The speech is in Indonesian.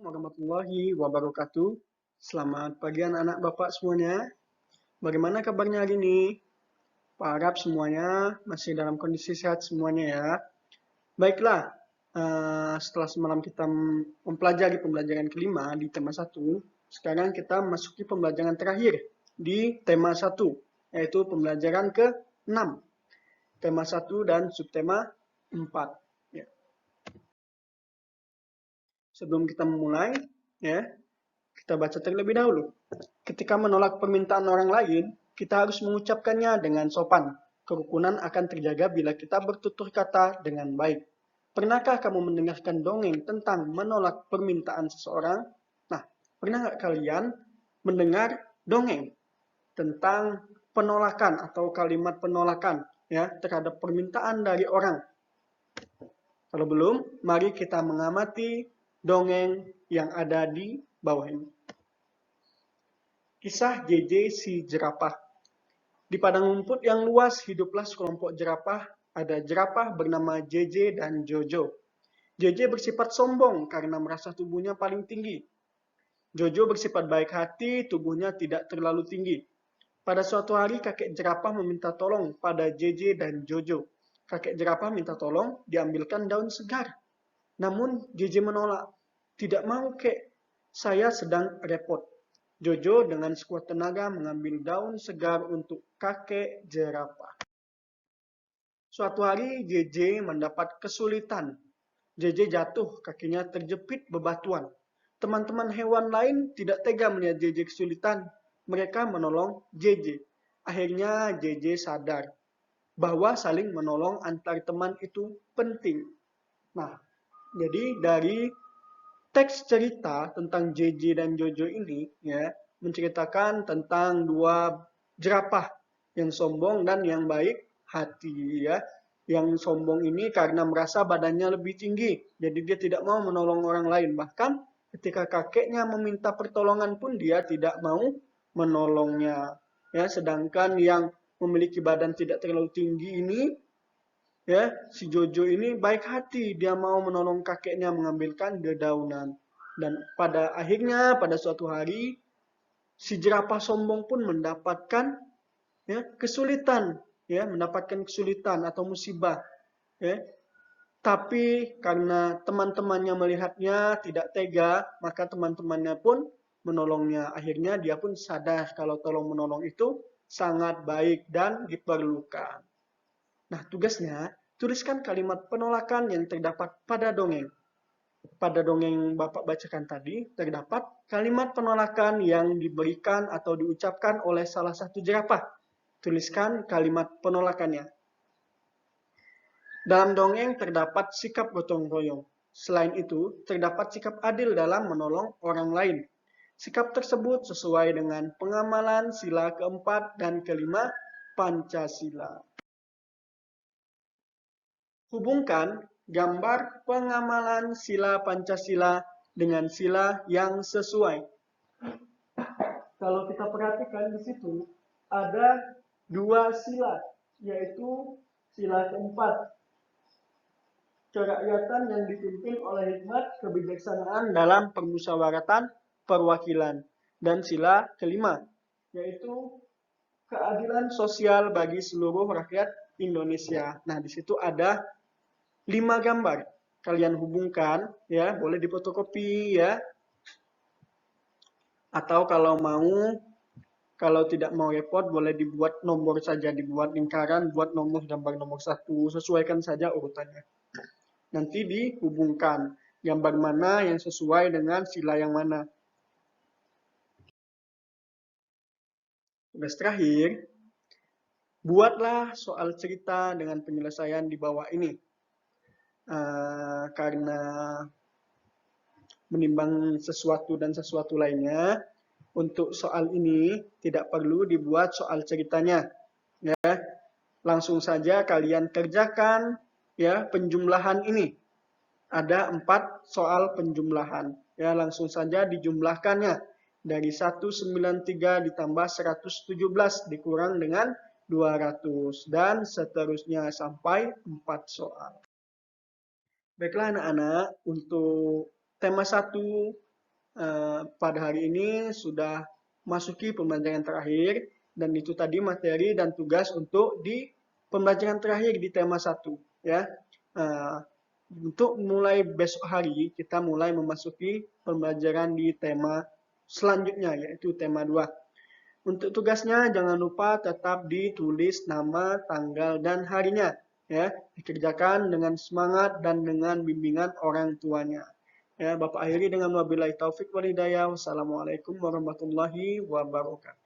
Warahmatullahi wabarakatuh. Selamat pagi anak-anak Bapak semuanya. Bagaimana kabarnya hari ini? Pak Harap semuanya masih dalam kondisi sehat semuanya ya. Baiklah, setelah semalam kita mempelajari pembelajaran kelima di tema 1, sekarang kita memasuki pembelajaran terakhir di tema 1, yaitu pembelajaran ke-6. Tema 1 dan subtema 4. Ya. Sebelum kita memulai, ya, kita baca terlebih dahulu. Ketika menolak permintaan orang lain, kita harus mengucapkannya dengan sopan. Kerukunan akan terjaga bila kita bertutur kata dengan baik. Pernahkah kamu mendengarkan dongeng tentang menolak permintaan seseorang? Nah, pernah nggak kalian mendengar dongeng tentang penolakan atau kalimat penolakan ya terhadap permintaan dari orang? Kalau belum, mari kita mengamati dongeng yang ada di bawah ini. Kisah JJ si jerapah. Di padang rumput yang luas hiduplah sekelompok jerapah. Ada jerapah bernama JJ dan Jojo. JJ bersifat sombong karena merasa tubuhnya paling tinggi. Jojo bersifat baik hati, tubuhnya tidak terlalu tinggi. Pada suatu hari kakek jerapah meminta tolong pada JJ dan Jojo. Kakek jerapah minta tolong diambilkan daun segar. Namun JJ menolak. Tidak mau kek, saya sedang repot. Jojo dengan sekuat tenaga mengambil daun segar untuk kakek jerapah. Suatu hari JJ mendapat kesulitan. JJ jatuh, kakinya terjepit bebatuan. Teman-teman hewan lain tidak tega melihat JJ kesulitan. Mereka menolong JJ. Akhirnya JJ sadar bahwa saling menolong antar teman itu penting. Nah, jadi dari teks cerita tentang JJ dan Jojo ini ya menceritakan tentang dua jerapah yang sombong dan yang baik hati ya. Yang sombong ini karena merasa badannya lebih tinggi, jadi dia tidak mau menolong orang lain. Bahkan ketika kakeknya meminta pertolongan pun dia tidak mau menolongnya. Ya, sedangkan yang memiliki badan tidak terlalu tinggi ini ya, si Jojo ini baik hati, dia mau menolong kakeknya mengambilkan dedaunan. Dan pada akhirnya pada suatu hari si jerapah sombong pun mendapatkan ya kesulitan, ya, mendapatkan kesulitan atau musibah, ya. Tapi karena teman-temannya melihatnya tidak tega, maka teman-temannya pun menolongnya. Akhirnya dia pun sadar kalau tolong menolong itu sangat baik dan diperlukan. Nah, tugasnya, tuliskan kalimat penolakan yang terdapat pada dongeng. Pada dongeng Bapak bacakan tadi, terdapat kalimat penolakan yang diberikan atau diucapkan oleh salah satu jerapah. Tuliskan kalimat penolakannya. Dalam dongeng terdapat sikap gotong royong. Selain itu, terdapat sikap adil dalam menolong orang lain. Sikap tersebut sesuai dengan pengamalan sila keempat dan kelima Pancasila. Hubungkan gambar pengamalan sila Pancasila dengan sila yang sesuai. Kalau kita perhatikan di situ ada dua sila, yaitu sila keempat, kerakyatan yang dipimpin oleh hikmat kebijaksanaan dalam permusyawaratan perwakilan, dan sila kelima, yaitu keadilan sosial bagi seluruh rakyat Indonesia. Nah, di situ ada 5 gambar. Kalian hubungkan ya, boleh difotokopi ya. Atau kalau tidak mau repot boleh dibuat nomor saja, dibuat lingkaran, buat nomor gambar nomor 1, sesuaikan saja urutannya. Nanti dihubungkan gambar mana yang sesuai dengan sila yang mana. Tugas terakhir, buatlah soal cerita dengan penyelesaian di bawah ini. Karena menimbang sesuatu dan sesuatu lainnya, untuk soal ini tidak perlu dibuat soal ceritanya, ya. Langsung saja kalian kerjakan ya penjumlahan ini. Ada 4 soal penjumlahan, ya, langsung saja dijumlahkannya. Dari 193 ditambah 117 dikurang dengan 200 dan seterusnya sampai 4 soal. Baiklah anak-anak, untuk tema 1 pada hari ini sudah masuki pembelajaran terakhir, dan itu tadi materi dan tugas untuk di pembelajaran terakhir di tema 1 ya. Untuk mulai besok hari kita mulai memasuki pembelajaran di tema selanjutnya, yaitu tema 2. Untuk tugasnya jangan lupa tetap ditulis nama, tanggal, dan harinya ya. Dikerjakan dengan semangat dan dengan bimbingan orang tuanya. Ya, Bapak akhiri dengan wabillahi taufik wal hidayah. Wassalamualaikum warahmatullahi wabarakatuh.